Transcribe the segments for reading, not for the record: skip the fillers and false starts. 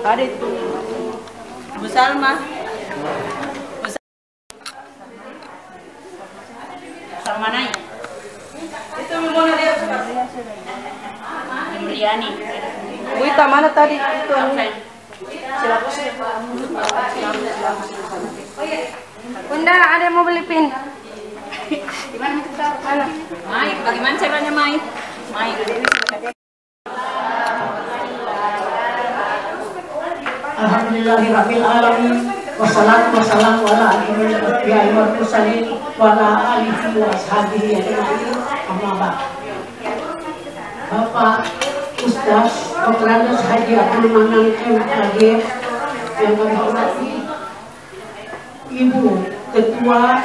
Ada itu. Bu Salma. Salma naik. Itu mau dia. Briani. Bu Ita mana tadi? Itu Bunda, ada yang mau beli pin? Gimana kita? Mana? Mai, bagaimana caranya Mai? Mai. Alhamdulillahirabbil alamin. Wassalatu wassalamu ala asyrofil anbiya'i wal mursalin wa ala alihi wa ashabihi ajma'in. Amma ba'd. Bapak Ustaz Dr. Andes Haji Abdul Manan MAG yang kami hormati, Ibu Ketua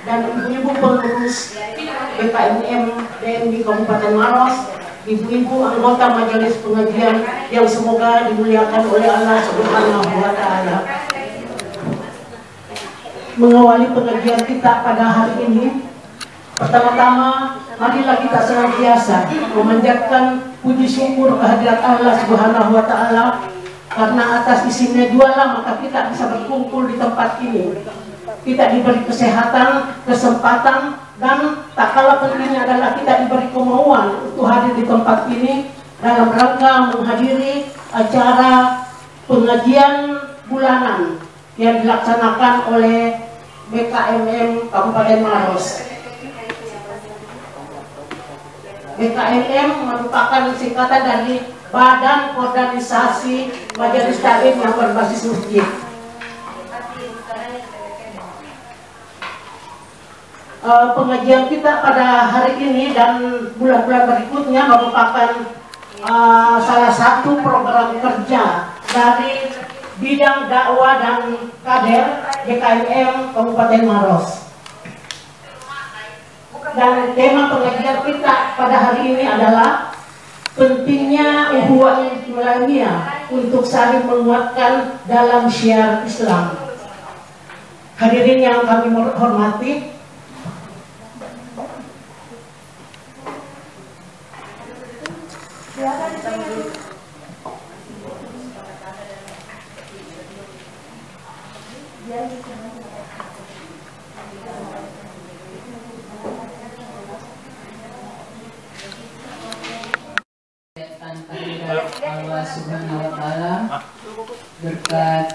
dan Ibu-Ibu pengurus BKMM DMI Kabupaten Maros, Ibu-ibu anggota majelis pengajian yang semoga dimuliakan oleh Allah Subhanahu wa Ta'ala. Mengawali pengajian kita pada hari ini, pertama-tama marilah kita senantiasa memanjatkan puji syukur kehadirat Allah Subhanahu wa Ta'ala, karena atas izinnya jualah maka kita bisa berkumpul di tempat ini. Kita diberi kesehatan, kesempatan, dan tak kalah pentingnya adalah kita diberi kemauan untuk hadir di tempat ini dalam rangka menghadiri acara pengajian bulanan yang dilaksanakan oleh BKMM Kabupaten Maros. BKMM merupakan singkatan dari Badan Organisasi Majelis Taklim yang berbasis masjid. Pengajian kita pada hari ini dan bulan-bulan berikutnya merupakan salah satu program kerja dari bidang dakwah dan kader BKMM Kabupaten Maros. Dan tema pengajian kita pada hari ini adalah pentingnya ukhuwah Islamiyah untuk saling menguatkan dalam syiar Islam. Hadirin yang kami hormati, Allah Subhanahu wa Ta'ala, berkat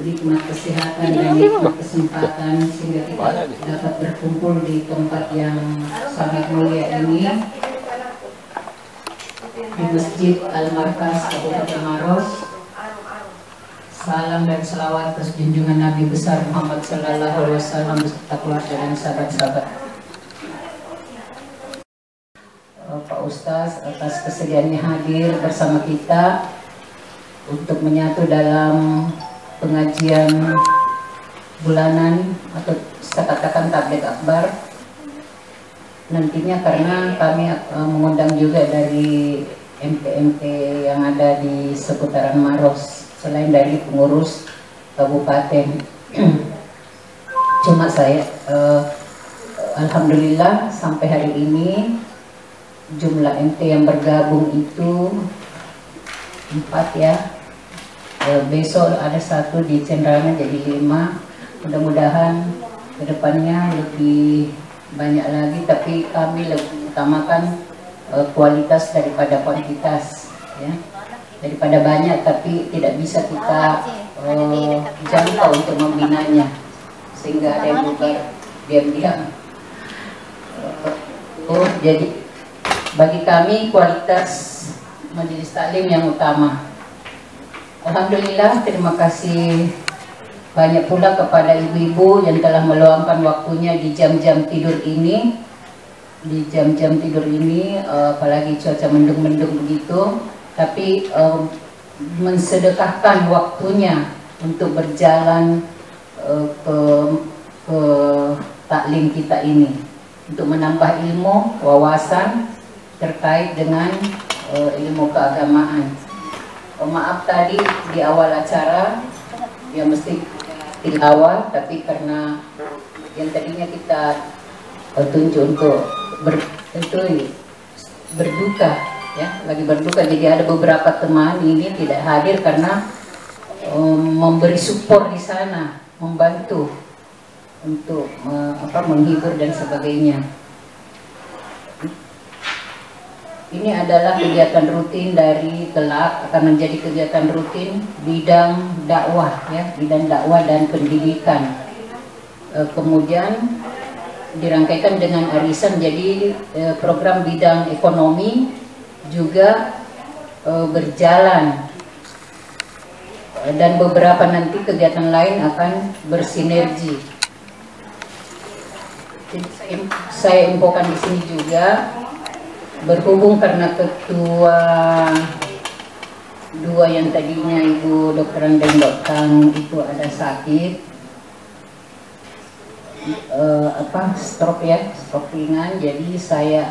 nikmat kesehatan dan nikmat kesempatan sehingga kita dapat berkumpul di tempat yang sangat mulia ini, di Masjid Al-Markaz Kabupaten Maros. Salam dan selawat atas junjungan Nabi besar Muhammad Sallallahu Alaihi Wasallam beserta keluarga dan sahabat-sahabat. Pak Ustaz atas kesediaannya hadir bersama kita untuk menyatu dalam pengajian bulanan atau saya katakan tabligh akbar nantinya, karena kami mengundang juga dari MP-MP yang ada di seputaran Maros selain dari pengurus kabupaten. Cuma saya alhamdulillah sampai hari ini jumlah MT yang bergabung itu 4 ya. Besok ada 1 di Cenderangan jadi 5. Mudah-mudahan kedepannya lebih banyak lagi, tapi kami lebih utamakan kualitas daripada kuantitas ya. Daripada banyak tapi tidak bisa kita jangkau untuk membinanya, sehingga ada yang bubar diam-diam. Jadi bagi kami kualitas majelis taklim yang utama. Alhamdulillah, terima kasih banyak pula kepada ibu-ibu yang telah meluangkan waktunya di jam-jam tidur ini. Di jam-jam tidur ini, apalagi cuaca mendung-mendung begitu, tapi mensedekahkan waktunya untuk berjalan ke taklim kita ini, untuk menambah ilmu, wawasan terkait dengan ilmu keagamaan. Maaf tadi di awal acara yang mesti tilawah, tapi karena yang tadinya kita tunjuk untuk berduka ya, lagi berduka. Jadi ada beberapa teman ini tidak hadir karena memberi support di sana, membantu untuk menghibur dan sebagainya. Ini adalah kegiatan rutin dari kelak, akan menjadi kegiatan rutin bidang dakwah, ya, bidang dakwah dan pendidikan. Kemudian dirangkaikan dengan arisan, jadi program bidang ekonomi juga berjalan, dan beberapa nanti kegiatan lain akan bersinergi. Jadi saya infokan di sini juga, berhubung karena ketua dua yang tadinya Ibu Dr. Andeng Doktang itu ada sakit, stroke ringan. Jadi saya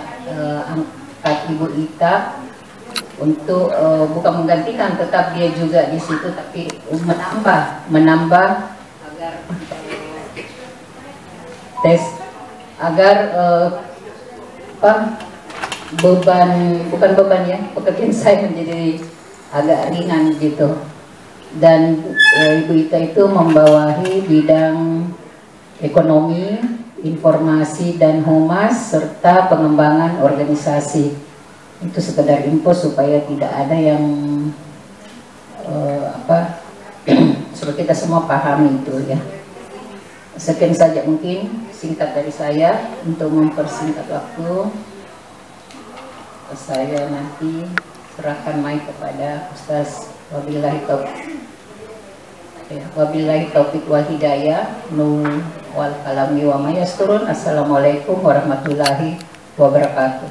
angkat Ibu Ita untuk bukan menggantikan, tetap dia juga di situ, tapi menambah agar tes, agar pekerjaan saya menjadi agak ringan gitu. Dan Ibu Ita itu membawahi bidang ekonomi, informasi dan humas serta pengembangan organisasi. Itu sekedar info supaya tidak ada yang supaya kita semua pahami itu, ya. Sekian saja mungkin singkat dari saya untuk mempersingkat waktu. Saya nanti serahkan mic kepada Ustaz. Wabillahi taufiq wal hidayah, nul wal kalami wa mayasturun. Assalamualaikum warahmatullahi wabarakatuh.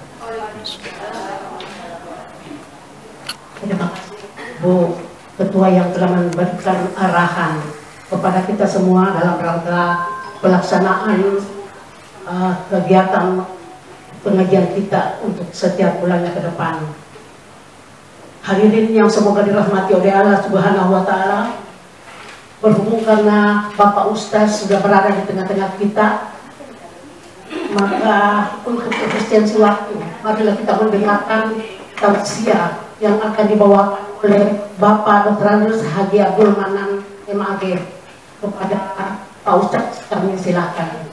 Terima kasih Bu Ketua yang telah memberikan arahan kepada kita semua dalam rangka pelaksanaan kegiatan pengajian kita untuk setiap bulannya ke depan. Hadirin yang semoga dirahmati oleh Allah Subhanahu wa Ta'ala, berhubung karena Bapak Ustaz sudah berada di tengah-tengah kita, maka untuk efisiensi waktu, marilah kita mendengarkan tausiah yang akan dibawa oleh Bapak Dr. Andrews Haji Abdul Manan MAG kepada Pak Ustaz. Kami silakan.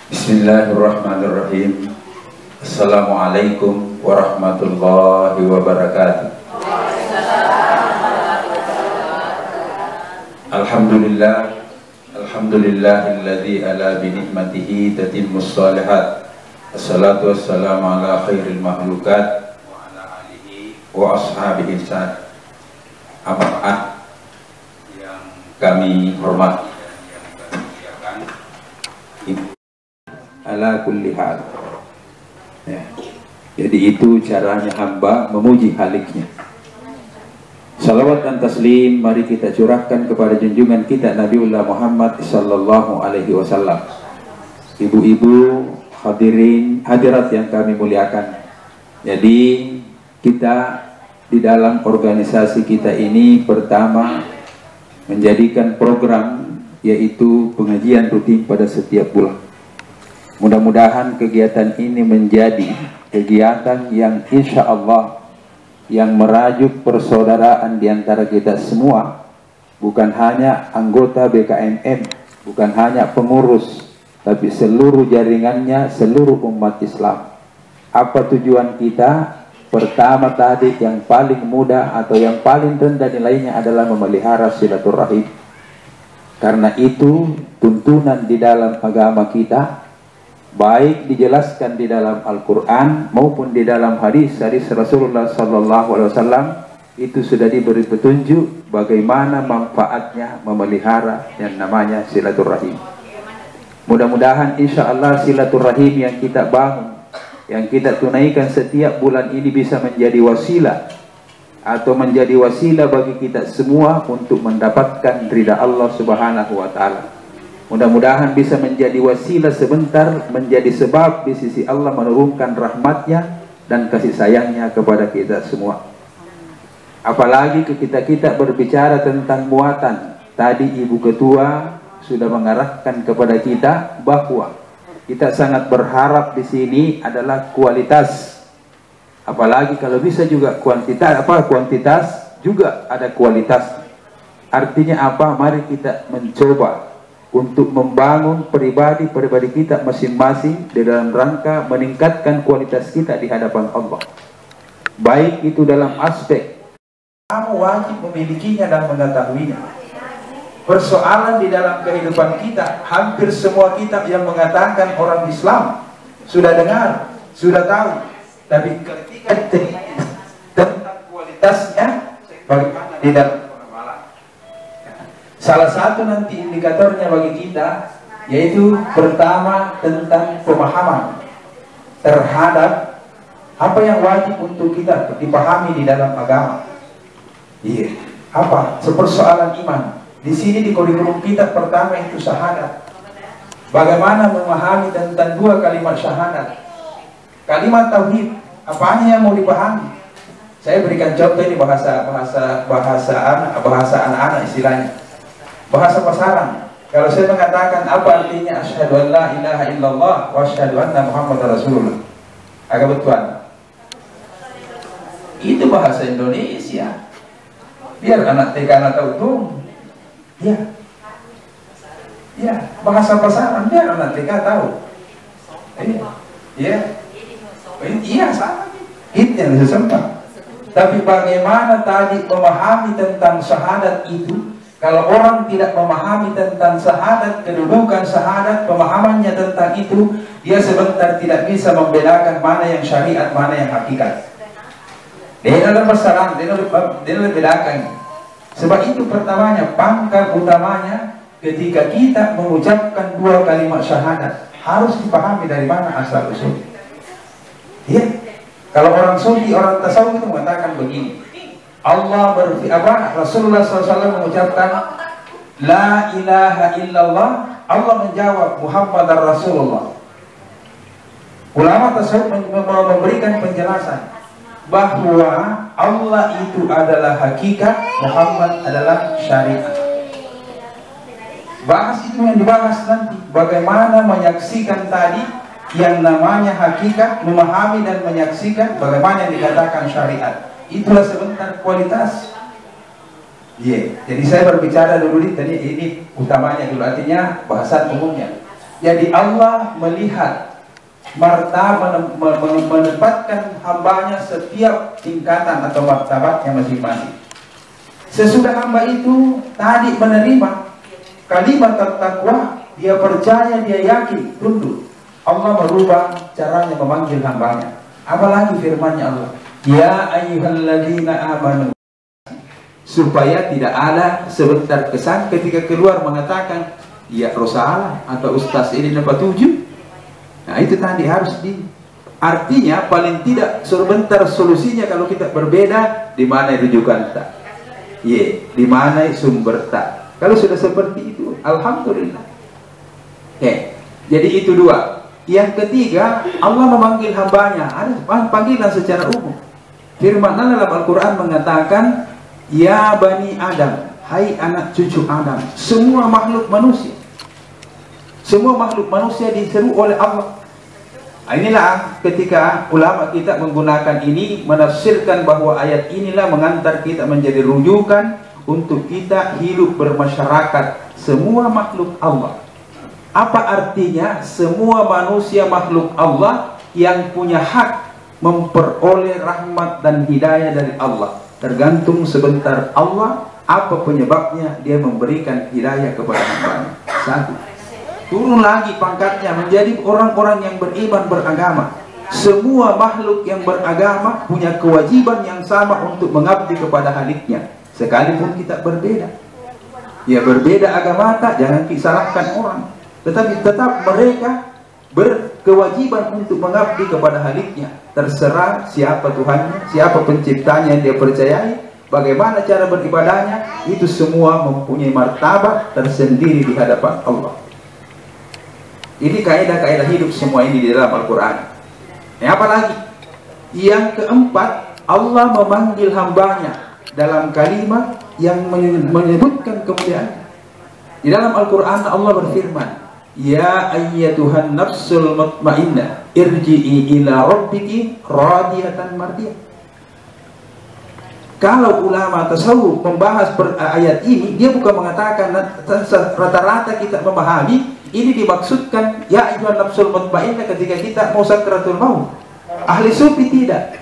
Bismillahirrahmanirrahim. Assalamualaikum warahmatullahi wabarakatuh. Alhamdulillah, alhamdulillahilladzi ala bi ni'matihi tatimmus shalihat. Assalatu wassalamu ala khairil makhlukat wa ala alihi wa ashabihi ihsan. Amma yang kami hormati dan yang kami muliakan, ala kulli hal, ya. Jadi itu caranya hamba memuji Haliknya. Salawat dan taslim mari kita curahkan kepada junjungan kita Nabiullah Muhammad sallallahu alaihi wasallam. Ibu-ibu, hadirin, hadirat yang kami muliakan. Jadi kita di dalam organisasi kita ini pertama menjadikan program yaitu pengajian rutin pada setiap bulan. Mudah-mudahan kegiatan ini menjadi kegiatan yang insya Allah yang merajuk persaudaraan di antara kita semua, bukan hanya anggota BKMM, bukan hanya pengurus, tapi seluruh jaringannya, seluruh umat Islam. Apa tujuan kita? Pertama tadi yang paling mudah atau yang paling rendah nilainya adalah memelihara silaturahim. Karena itu tuntunan di dalam agama kita, baik dijelaskan di dalam Al-Quran maupun di dalam hadis-hadis Rasulullah SAW, itu sudah diberi petunjuk bagaimana manfaatnya memelihara yang namanya silaturahim. Mudah-mudahan insya Allah silaturahim yang kita bangun, yang kita tunaikan setiap bulan ini bisa menjadi wasilah atau menjadi wasilah bagi kita semua untuk mendapatkan ridha Allah Subhanahu wa Ta'ala. Mudah-mudahan bisa menjadi wasilah sebentar, menjadi sebab di sisi Allah menurunkan rahmatnya dan kasih sayangnya kepada kita semua. Apalagi kita berbicara tentang muatan. Tadi Ibu Ketua sudah mengarahkan kepada kita bahwa kita sangat berharap di sini adalah kualitas. Apalagi kalau bisa juga kuantitas juga ada kualitas. Artinya apa? Mari kita mencoba untuk membangun pribadi kita masing-masing di dalam rangka meningkatkan kualitas kita di hadapan Allah. Baik itu dalam aspek kamu wajib memilikinya dan mengetahuinya. Persoalan di dalam kehidupan kita, hampir semua kitab yang mengatakan orang Islam sudah dengar, sudah tahu, tapi ketika tentang kualitasnya bagaimana di dalam pengawalan. Salah satu nanti indikatornya bagi kita yaitu pertama tentang pemahaman terhadap apa yang wajib untuk kita dipahami di dalam agama. Iya, apa? Sepersoalan iman. Di sini di kurikulum kita pertama itu syahadat. Bagaimana memahami tentang dua kalimat syahadat? Kalimat tauhid, apanya yang mau dipahami? Saya berikan contoh ini bahasa anak-anak istilahnya. Bahasa pasaran. Kalau saya mengatakan apa artinya asyhadu an la ilaha illallah wa asyhadu anna muhammadar rasulullah. Agak betul. Itu bahasa Indonesia. Biar anak TK anak tahu tuh. Ya. Ya, bahasa pasaran biar anak TK tahu. Iya. Iya, sama. Itu yang sesempat. Tapi bagaimana tadi memahami tentang syahadat itu? Kalau orang tidak memahami tentang syahadat, kedudukan syahadat, pemahamannya tentang itu, dia sebentar tidak bisa membedakan mana yang syariat, mana yang hakikat. Dia dalam pasaran, dia bedakan. Sebab itu pertamanya, pangkal utamanya ketika kita mengucapkan dua kalimat syahadat harus dipahami dari mana asal usul. Ya, kalau orang sufi, orang tasawuf itu mengatakan begini. Rasulullah SAW mengucapkan La ilaha illallah. Allah menjawab Muhammadar Rasulullah. Ulama tasawuf memberikan penjelasan bahwa Allah itu adalah hakikat, Muhammad adalah syariat. Bahas itu yang dibahas nanti. Bagaimana menyaksikan tadi yang namanya hakikat, memahami dan menyaksikan bagaimana yang dikatakan syariat. Itulah sebentar kualitas. Jadi saya berbicara dulu tadi ini utamanya dulu, artinya bahasan umumnya. Jadi Allah melihat martabat menempatkan hambanya setiap tingkatan atau martabatnya masing-masing. Sesudah hamba itu tadi menerima kalimat takwa, dia percaya, dia yakin, tunduk. Allah merubah caranya memanggil hambanya. Apalagi firman-Nya Allah, Ya ayyuhalladzina amanu, supaya tidak ada sebentar kesan ketika keluar mengatakan ya Rasulullah atau Ustaz ini dapat 7. Nah itu tadi harus artinya paling tidak sebentar solusinya kalau kita berbeda di mana rujukan tak, di mana sumber tak. Kalau sudah seperti itu, alhamdulillah. Jadi itu dua. Yang ketiga, Allah memanggil hambanya. Ada panggilan secara umum. Firman Allah dalam Al-Quran mengatakan, Ya Bani Adam, hai anak cucu Adam, semua makhluk manusia. Semua makhluk manusia diseru oleh Allah. Inilah ketika ulama kita menggunakan ini, menafsirkan bahwa ayat inilah mengantar kita menjadi rujukan untuk kita hidup bermasyarakat semua makhluk Allah. Apa artinya? Semua manusia makhluk Allah yang punya hak memperoleh rahmat dan hidayah dari Allah. Tergantung sebentar Allah apa penyebabnya dia memberikan hidayah kepada hambanya. Satu, turun lagi pangkatnya menjadi orang-orang yang beriman beragama. Semua makhluk yang beragama punya kewajiban yang sama untuk mengabdi kepada Haliknya, sekalipun kita berbeda. Ya berbeda agama tak, jangan disalahkan orang, tetapi tetap mereka berkewajiban untuk mengabdi kepada Haliknya. Terserah siapa Tuhannya, siapa penciptanya yang dia percayai, bagaimana cara beribadahnya, itu semua mempunyai martabat tersendiri di hadapan Allah. Ini kaidah-kaidah hidup semua ini di dalam Al-Quran. Apa lagi? Yang keempat, Allah memanggil hambanya. dalam kalimat yang menyebutkan kemuliaan. Di dalam Al-Quran Allah berfirman, ya ayyatuhan nafsul mutmainnah irji'i ila rabbiki radiyatan mardiyah. Kalau ulama tasawuf membahas ayat ini, dia bukan mengatakan rata-rata kita memahami ini dimaksudkan ya ayyuhan nafsul mutmainnah ketika kita mau sakratul maut. Ahli sufi tidak,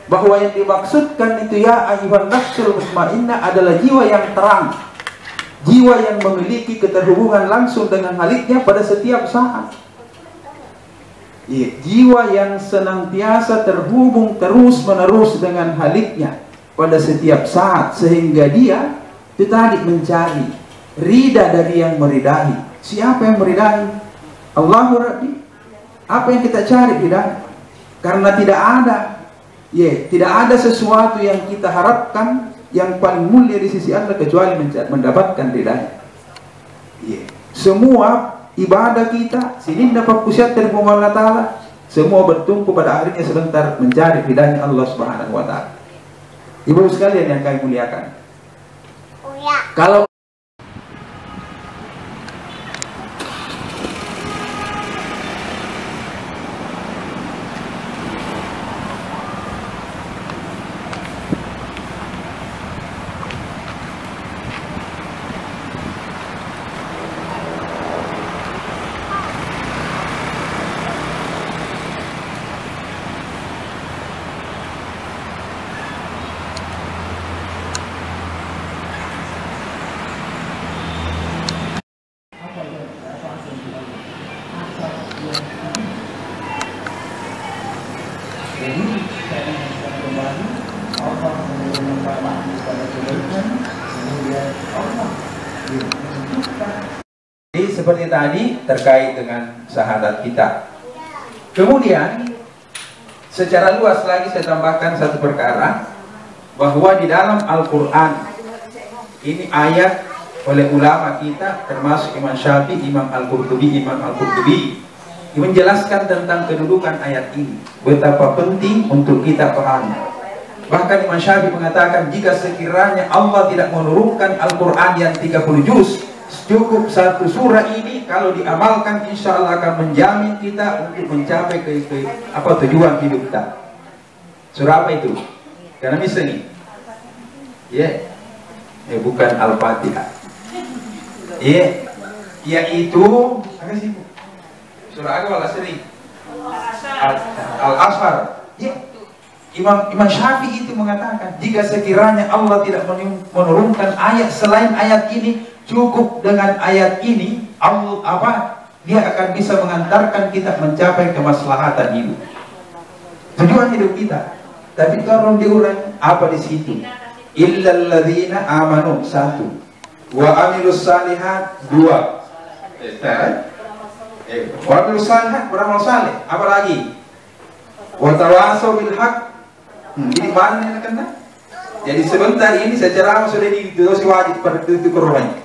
bahwa yang dimaksudkan itu ya ayyuhan nafsul mutmainnah adalah jiwa yang terang, jiwa yang memiliki keterhubungan langsung dengan Khaliknya pada setiap saat. Jiwa yang senantiasa terhubung terus menerus dengan Khaliknya pada setiap saat, sehingga dia itu tadi mencari ridha dari yang meridahi. Siapa yang meridahi? Allahu Rabbi. Apa yang kita cari ridha? Karena tidak ada sesuatu yang kita harapkan yang paling mulia di sisi Allah kecuali mendapatkan ridha. Semua ibadah kita sini dapat kusyat dari Allah Ta'ala, semua bertumpu pada akhirnya sebentar mencari ridhanya Allah Subhanahu wa Ta'ala. Ibu sekalian yang kami muliakan, kalau jadi seperti tadi terkait dengan syahadat kita. Kemudian secara luas lagi saya tambahkan satu perkara, bahwa di dalam Al-Quran ini ayat oleh ulama kita termasuk Imam Syafi'i, Imam Al-Qurtubi menjelaskan tentang kedudukan ayat ini, betapa penting untuk kita pahami. Bahkan Imam Syafi'i mengatakan jika sekiranya Allah tidak menurunkan Al-Quran yang 30 juz, cukup satu surah ini kalau diamalkan insya Allah akan menjamin kita untuk mencapai ke tujuan hidup kita. Surah apa itu? Karena misalnya bukan Al-Fatihah, yaitu surah apa sering Al-Asfar. Imam Syafi'i itu mengatakan jika sekiranya Allah tidak menurunkan ayat selain ayat ini, cukup dengan ayat ini dia akan bisa mengantarkan kita mencapai kemaslahatan hidup, tujuan hidup kita. Tapi tolong diulang apa di situ? Illal ladzina amanu 1 wa amilus salihat 2. Wa amilus salihat beramal saleh. Apa lagi? Wa tawasau bil haq. Jadi mana yang kena? Jadi sebentar ini saya ceramah sudah didosi wajib pada itu korban.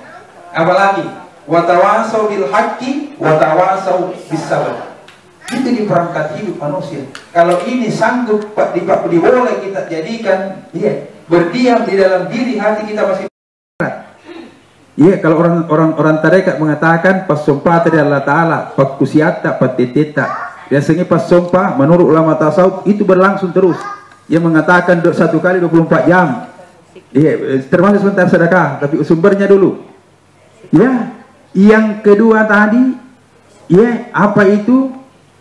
Apalagi watawasau bil haqqi watawasau bis sabr. Itu di perangkat hidup manusia. Kalau ini sanggup diboleh kita jadikan berdiam di dalam diri hati kita masih. Kalau orang tarekat mengatakan pas sumpah dari Allah Taala, pak kusiata pateteta. Biasanya pas sumpah menurut ulama tasawuf itu berlangsung terus. Yang mengatakan satu kali 24 jam. Termasuk sebentar sedekah, tapi sumbernya dulu. Yang kedua tadi, apa itu?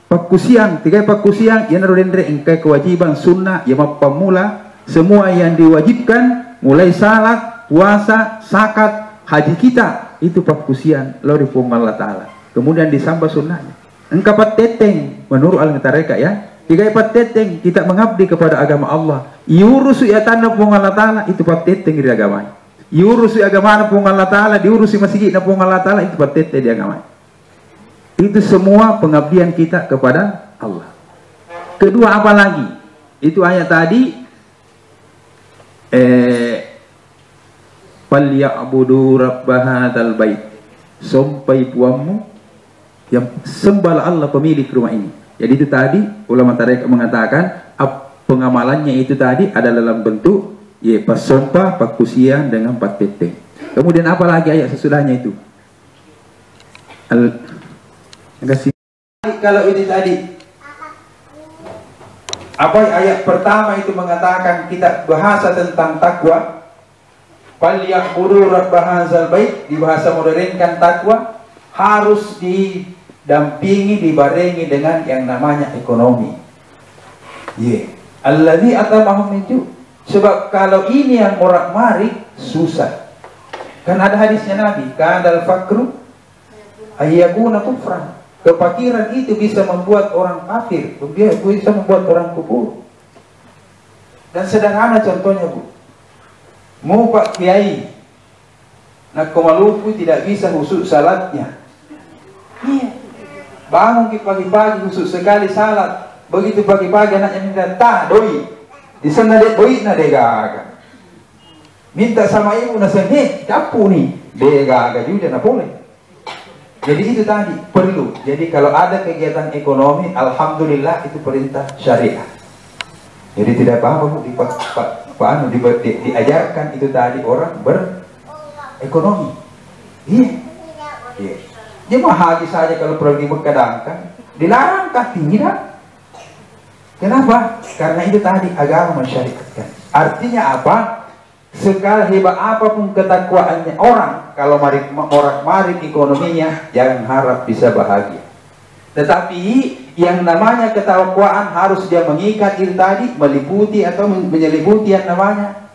Pakusiang, 3 pakusiang, yang narudendre engkai kewajiban sunnah, yang pemula, semua yang diwajibkan, mulai salat, puasa, zakat, haji kita, itu pakusiang, lori Allah Ta'ala. Kemudian disambah sunnahnya. Engkau pateteng, menurut al-Mutareka ya. 3 pateteng, kita mengabdi kepada agama Allah. Iurusu ya tanda pung Allah Ta'ala, itu pateteng di agama. Iurusu agama pung Allah Ta'ala, diurusi masjid na pung Allah Ta'ala, itu pateteng di agama. Itu semua pengabdian kita kepada Allah. Kedua apa lagi? Itu ayat tadi. Falyabudu rabb hadzal bait. Sampai puamu yang sembahlah Allah pemilik rumah ini. Jadi itu tadi ulama tarekat mengatakan pengamalannya itu tadi adalah dalam bentuk Ya, pas sompa, pak kusian dengan pak teteng. Kemudian apa lagi ayat sesudahnya itu? Kalau ini tadi, apa ayat pertama itu mengatakan kita bahasa tentang takwa. Falya'budu rabb hadzal bait, di bahasa modernkan takwa harus didampingi, dibarengi dengan yang namanya ekonomi. Alladzi atamahum min ju'. Sebab kalau ini yang morak-marik susah. Kan ada hadisnya Nabi, kadal fakru ayyakuna kufran. Kefakiran itu bisa membuat orang kafir, bisa membuat orang kufur. Dan sederhana contohnya, Bu. Mau Pak Kiai nak ke Maluku tidak bisa khusus salatnya. Iya. Bangun pagi-pagi khusus sekali salat. Begitu pagi-pagi anaknya minta tak doi. Di sana dek doi na dega. Minta sama ibu na senghe, capu nih. Dega juga na boleh. Jadi itu tadi perlu. Jadi kalau ada kegiatan ekonomi, alhamdulillah itu perintah syariah. Jadi tidak apa-apa diajarkan itu tadi orang berekonomi. Iya. Jemaah haji saja kalau pergi berkadangkan dilarangkah? Tidak. Kenapa? Karena itu tadi agama mensyariatkan. Artinya apa? Sekali hebat apapun ketakwaannya orang, kalau morak-marik ekonominya, jangan harap bisa bahagia. Tetapi yang namanya ketakwaan harus dia mengikat itu tadi, meliputi atau menyeliputi yang namanya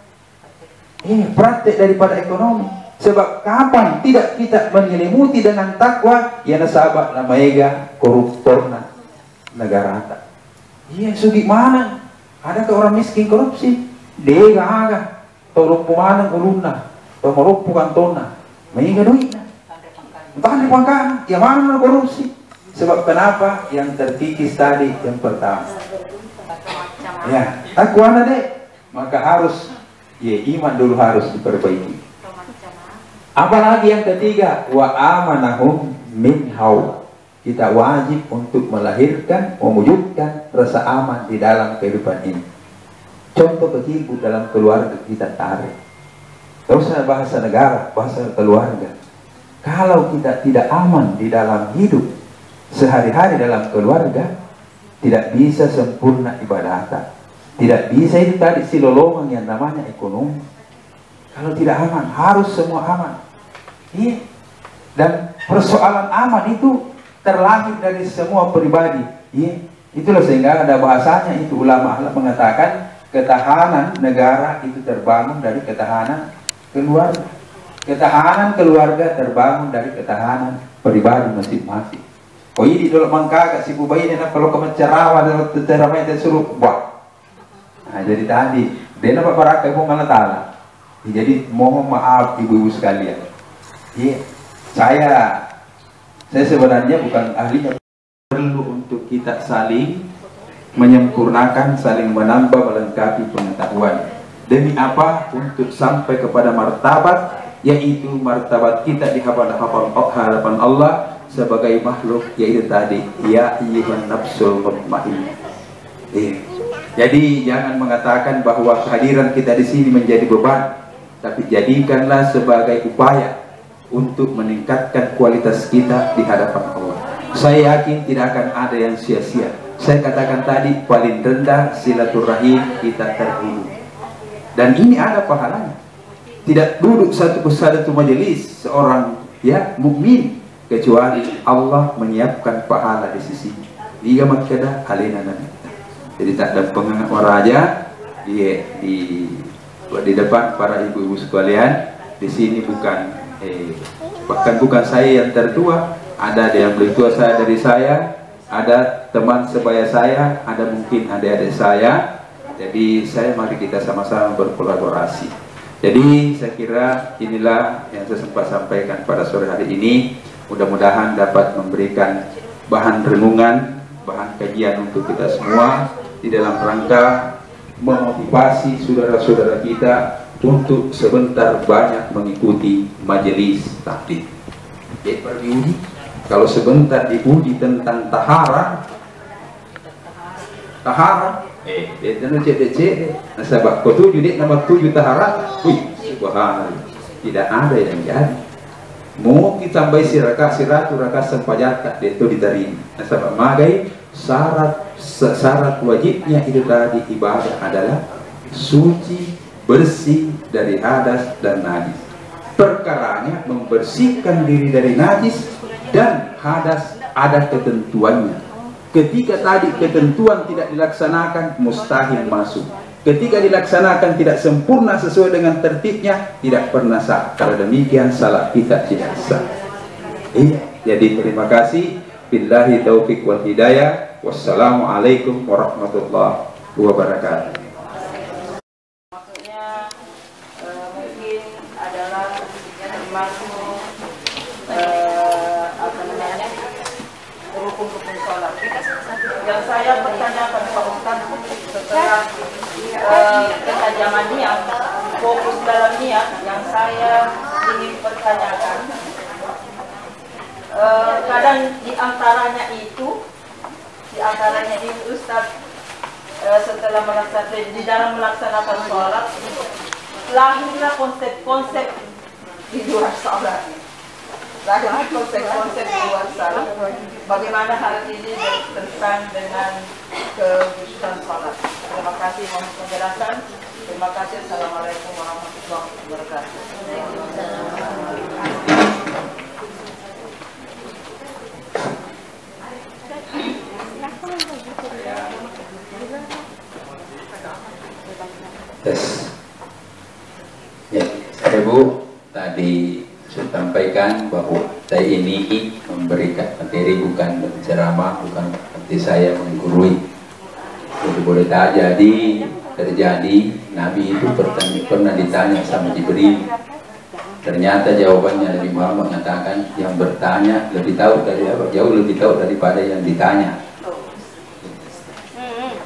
praktek daripada ekonomi. Sebab kapan tidak kita menyelimuti dengan takwa, ya nasabah namanya koruptorna negara hata. Iya, sugi mana? Adakah orang miskin korupsi? Dega aga. Torong pumanang uluna, torong kantona, mainga duit. Entah di pangkana, yang mana korupsi? Sebab kenapa? Yang terkikis tadi yang pertama. Ya, takwa deh. Maka harus, iman dulu harus diperbaiki. Apalagi yang ketiga, wa amanahum min haul. Kita wajib untuk melahirkan, mewujudkan rasa aman di dalam kehidupan ini. Contoh kecil dalam keluarga kita tarik. Tidak usah bahasa negara, bahasa keluarga. Kalau kita tidak aman di dalam hidup sehari-hari dalam keluarga, tidak bisa sempurna ibadah. Tidak bisa itu tadi silolongan yang namanya ekonomi. Kalau tidak aman, harus semua aman. Iya. Dan persoalan aman itu terlahir dari semua pribadi. Iya. Itulah sehingga ada bahasanya itu ulama mengatakan ketahanan negara itu terbangun dari ketahanan keluarga. Ketahanan keluarga terbangun dari ketahanan pribadi masing-masing. Oh ini dulu mangkaga si bubai ini kalau kemencerawa dalam ceramah itu suruh buat. Nah jadi tadi dia nak para ibu ngalatala. Jadi mohon maaf ibu-ibu sekalian. Iya, saya sebenarnya bukan ahlinya, perlu untuk kita saling menyempurnakan, saling menambah, melengkapi pengetahuan. Demi apa? Untuk sampai kepada martabat, yaitu martabat kita di hadapan Allah sebagai makhluk, yaitu tadi ya ayyuhan nafsul mutmainnah. Jadi jangan mengatakan bahwa kehadiran kita di sini menjadi beban, tapi jadikanlah sebagai upaya untuk meningkatkan kualitas kita di hadapan Allah. Saya yakin tidak akan ada yang sia-sia. Saya katakan tadi paling rendah silaturahim kita terhubung. Dan ini ada pahalanya. Tidak duduk satu majelis seorang mukmin kecuali Allah menyiapkan pahala di sisi. Liga makada alina nana. Jadi tak ada pengangat waraja di depan para ibu-ibu sekalian. Di sini bukan bahkan bukan saya yang tertua, ada yang lebih tua dari saya, ada teman sebaya saya, ada mungkin adik-adik saya. Jadi mari kita sama-sama berkolaborasi. Jadi saya kira inilah yang saya sempat sampaikan pada sore hari ini. Mudah-mudahan dapat memberikan bahan renungan, bahan kajian untuk kita semua di dalam rangka memotivasi saudara-saudara kita untuk sebentar banyak mengikuti majelis taklim. Jadi pergi kalau sebentar diuji tentang tahara, Dia cek nasabah kau 7 dek nama 7 taharat. Wih, subhanallah. Tidak ada yang jadi. Mau kita tambah siratu raka sempajata dia itu diterima. Nasabah magai syarat wajibnya itu tadi ibadah adalah suci, bersih dari hadas dan najis. Perkaranya membersihkan diri dari najis dan hadas ada ketentuannya. Ketika tadi ketentuan tidak dilaksanakan, mustahil masuk. Ketika dilaksanakan tidak sempurna sesuai dengan tertibnya, tidak pernah sah. Kalau demikian salat kita tidak sah. Jadi terima kasih. Billahi taufiq wal hidayah. Wassalamualaikum warahmatullahi wabarakatuh. Maksudnya mungkin adalah termasuk rukun-rukun sholat. Yang saya pertanyakan Pak Ustadz setelah ketajaman niat, fokus dalam niat yang saya ingin pertanyakan, kadang di antaranya itu Ustadz setelah di dalam melaksanakan sholat lahirlah konsep-konsep di luar sholat. Lahirlah konsep-konsep di luar sholat. Bagaimana hal ini berkaitan dengan kekhusyukan sholat. Terima kasih mohon penjelasan. Terima kasih. Assalamualaikum warahmatullahi wabarakatuh. Ya, Ibu tadi saya sampaikan bahwa saya ini memberikan materi bukan berceramah, bukan seperti saya menggurui. Jadi boleh terjadi Nabi itu pernah ditanya sama Jibril. Ternyata jawabannya dari Muhammad mengatakan yang bertanya lebih tahu dari apa? Jauh lebih tahu daripada yang ditanya.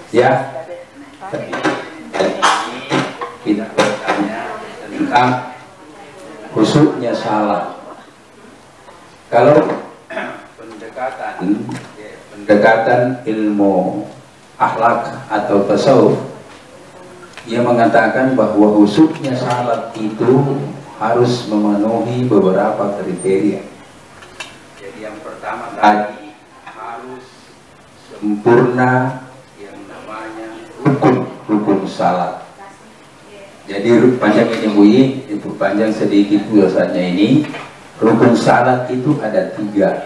Ya, kita bertanya tentang khusyuknya salat. Kalau pendekatan ilmu akhlak atau tasawuf, ia mengatakan bahwa khusyuknya salat itu harus memenuhi beberapa kriteria. Jadi yang pertama tadi harus sempurna yang namanya rukun salat. Jadi panjang ini itu panjang sedikit biasanya ini. Rukun salat itu ada 3.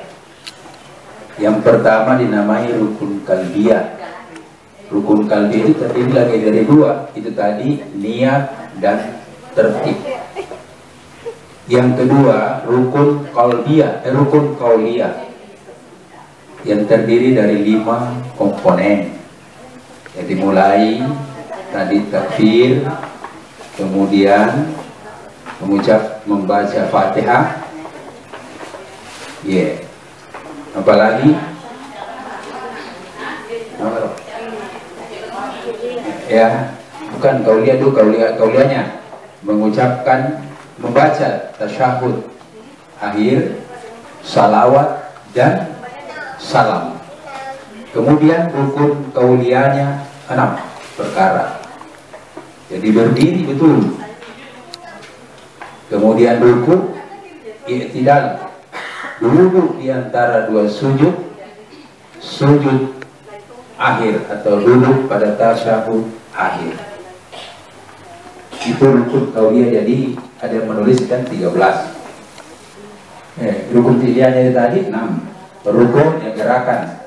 Yang pertama dinamai rukun kalbiyah. Rukun kalbi itu terdiri lagi dari 2. Itu tadi niat dan tertib. Yang kedua rukun qauliyah yang terdiri dari 5 komponen. Jadi mulai tadi takbir, kemudian membaca Fatihah, apalagi ya, bukan qauliyah dulu, qauliyahnya membaca tasyahud akhir, salawat dan salam. Kemudian rukun qauliyahnya 6 perkara. Jadi berdiri betul. Kemudian rukuk, i'tidal, duduk di antara 2 sujud akhir atau duduk pada tasyahud akhir. Itu rukun qauliyah. Jadi ada yang menuliskan 13. Rukun fi'liyahnya tadi 6. Rukun yang gerakan.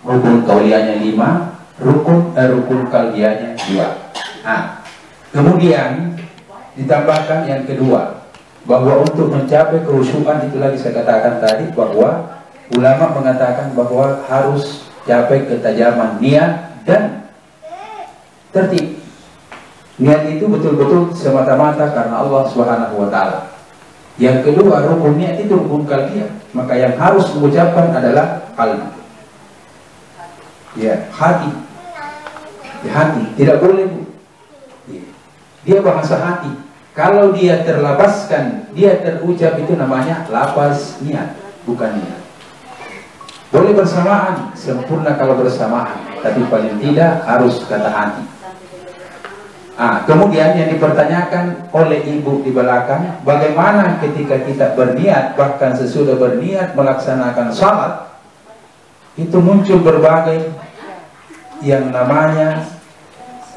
Rukun qauliyahnya 5. Rukun qalbiyahnya 2. Nah, kemudian ditambahkan yang kedua, bahwa untuk mencapai kekhusyukan itu lagi saya katakan tadi bahwa ulama mengatakan bahwa harus capai ketajaman niat dan tertib. Niat itu betul-betul semata-mata karena Allah Subhanahu wa taala. Yang kedua, rukun niat itu rukun qalbiyah. Maka yang harus mengucapkan adalah qalbi. Ya, hati. Ya, hati, tidak boleh. Dia bahasa hati. Kalau dia terlapaskan, dia terucap, itu namanya lapas niat, bukan niat. Boleh bersamaan, sempurna kalau bersamaan. tapi paling tidak harus kata hati. Kemudian yang dipertanyakan oleh ibu di belakang, bagaimana ketika kita berniat, bahkan sesudah berniat melaksanakan salat, itu muncul berbagai yang namanya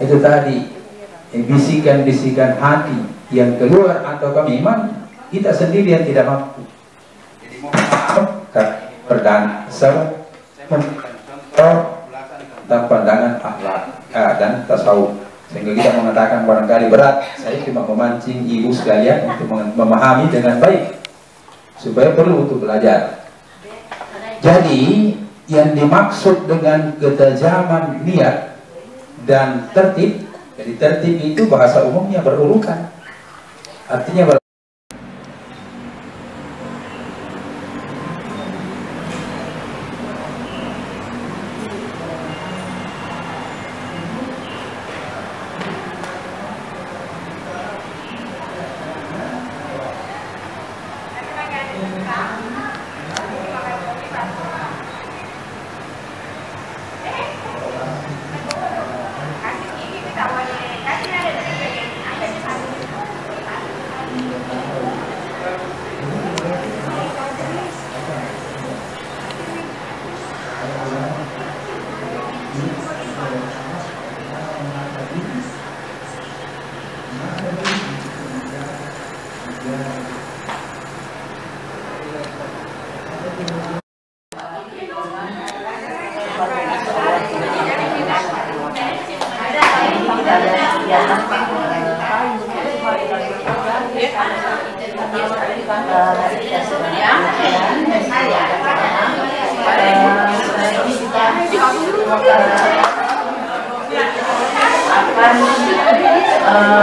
itu tadi bisikan-bisikan hati yang keluar, atau memang kita sendiri yang tidak mampu. Jadi mohon maaf, perdana saya memberikan contoh tentang pandangan akhlak dan tasawuf, sehingga kita mengatakan barangkali berat. Saya cuma memancing ibu sekalian untuk memahami dengan baik, supaya perlu untuk belajar. Jadi yang dimaksud dengan ketajaman niat dan tertib, jadi tertib itu bahasa umumnya berurutan, artinya akan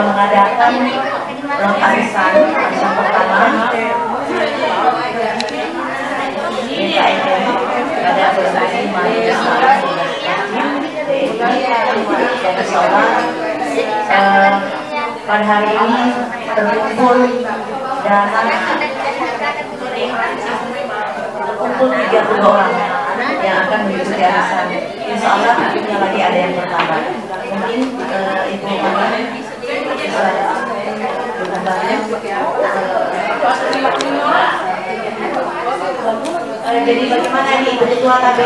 mengadakan arisan pertama BKM pada berbagai mahasiswa pada hari ini terkumpul dan terkumpul 30 orang yang akan mengikuti arisan. Insya Allah nantinya lagi ada yang bertambah. Mungkin Ibu Mami bisa jadi bagaimana ini Ibu Ketua KB?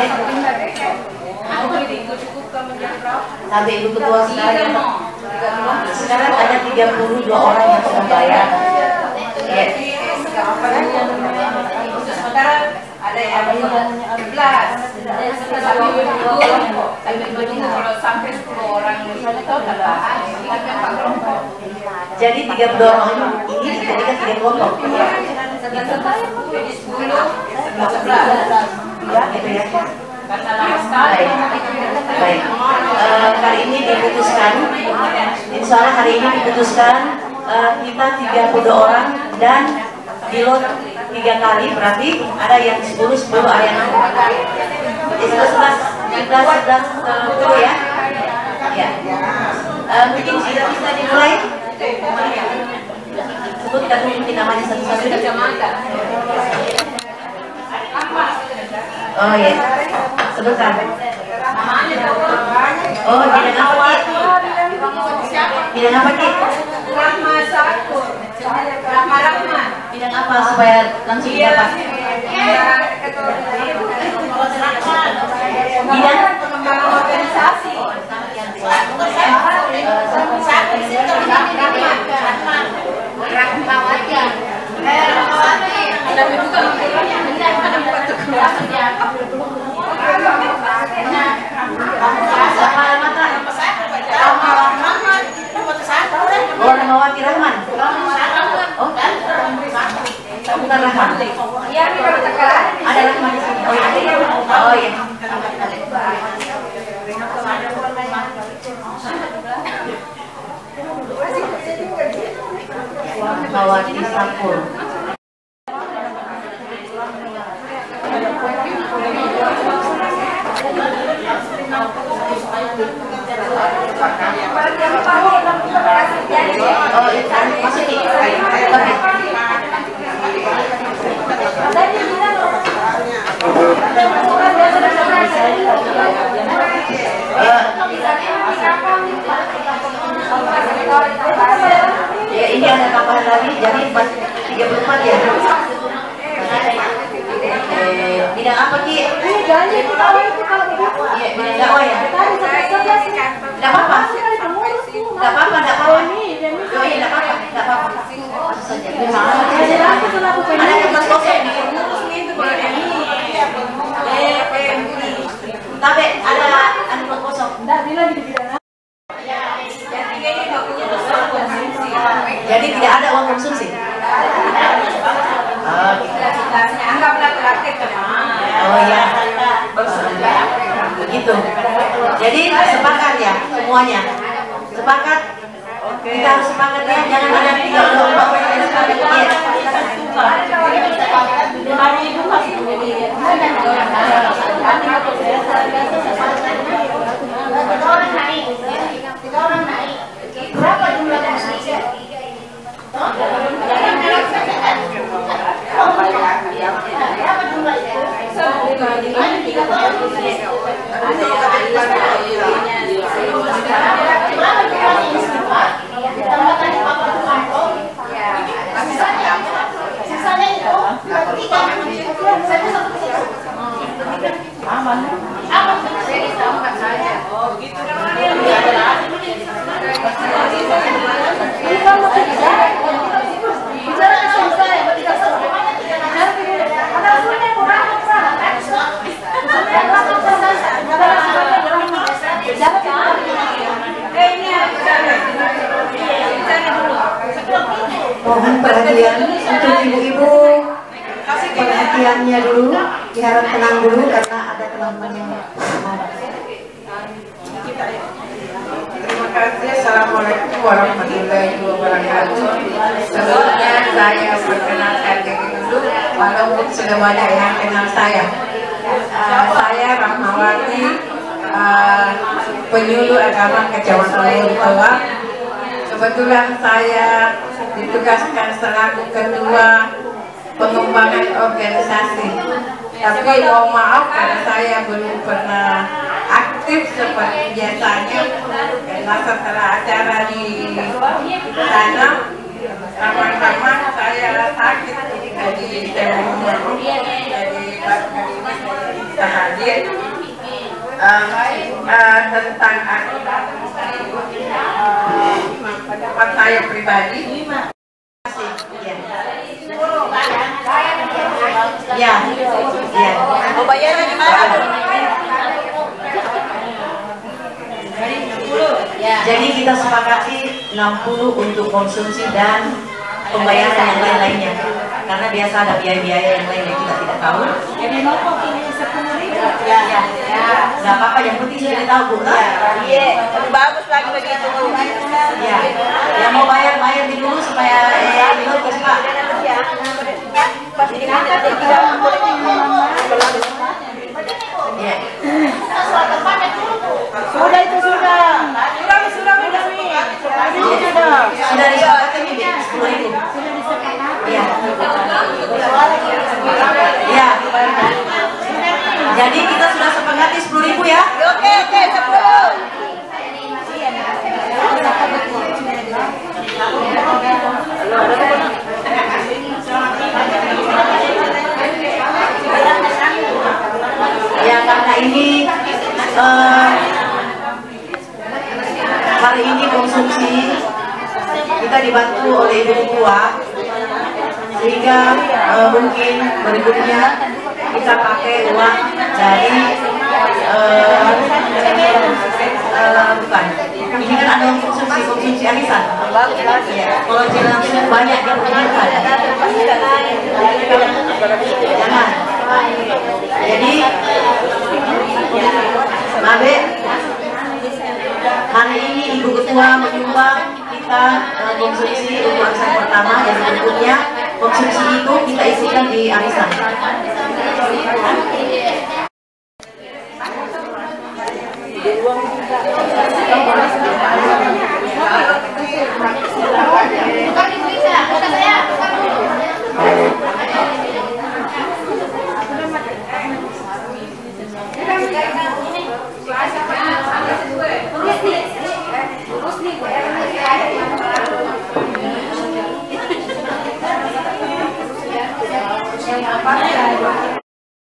Sampai Ibu Ketua sekarang ada 32 orang yang sudah bayar. Sementara ada yang 11, kalau sampai 10 orang itu tambahan, kita Pak kelompok. Jadi 32 orang ini dijadikan 3 kelompok. Jadi 10, 11. Ya, gitu ya. Karena lama sekali. Baik. Kali ini diputuskan, insya Allah hari ini diputuskan kita 30 orang dan pilot 3 kali, berarti ada yang 10 ada yang 11 ya. Ya. Mungkin sudah bisa dimulai. Sebutkan mungkin namanya satu-satu. Oh ya, sebutkan. Oh, bidang apa Ki? Bidang apa Ki? Rahma Sakur. Rahma. Bidang apa supaya langsung dapat? Bidang pengembangan organisasi. Rahmawati. Tapi juga ada waktu keluar. Oh, Rahmawati Rahman. Oh, bukan Rahman. Ada Rahman di sini. Oh iya. Rahmawati Sakur. Ya, ini ada tambahan lagi, jadi 34 ya. Bidang apa Ki? Bidang dakwah ya? Tidak apa-apa. Tidak apa-apa, tidak apa-apa. Oh iya, tidak apa-apa, tidak apa-apa. Ada tempat kosong nih. Tapi ada tempat kosong. Jadi tidak ada uang konsumsi. Anggaplah praktek teman. Oh iya, begitu. Jadi sepakat ya semuanya. Sepakat. Kita harus sepakat ya. Jangan ada 3 orang naik. Berapa jumlah konsumsi? Mohon perhatian untuk ibu-ibu, perhatiannya dulu, diharap tenang dulu karena ada teman-teman yang Terima kasih. Assalamualaikum warahmatullahi wabarakatuh. Sebelumnya saya perkenalkan diri dulu, walaupun sudah banyak yang kenal saya. Saya Rahmawati, penyuluh agama Kecamatan Murtoa. Kebetulan saya ditugaskan selaku ketua pengembangan organisasi. Tapi mohon maaf karena saya belum pernah aktif seperti biasanya. Karena setelah acara di sana, lama-lama saya sakit jadi saya mohon jadi bisa hadir tentang pendapat saya pribadi. ya. Mau bayarnya gimana? Jadi kita sepakati 60 untuk konsumsi dan pembayaran yang lain-lainnya. Karena biasa ada biaya-biaya yang lain yang kita tidak tahu. Jadi nopo ini 10.000. Ya. Gak apa-apa, yang penting sudah tahu Bu. Iya, lebih bagus lagi begitu. Ya. Yang mau bayar dulu supaya minum ke Pak. Pasti diangkat ya, tidak boleh Sudah itu sudah. Sudah disepakati nih 10.000. Iya. Iya. Jadi kita sudah sepakati 10.000 ya. Oke, 10. Ya karena ini hari ini konsumsi kita dibantu oleh ibu tua sehingga mungkin berikutnya kita pakai uang dari bukan ini kan ada konsumsi arisan. Ya, kalau tidak langsung banyak yang menggunakan jangan. Jadi Mabe, hari ini Ibu Ketua menyumbang kita konsumsi untuk arisan pertama, yang berikutnya konsumsi itu kita isikan di arisan.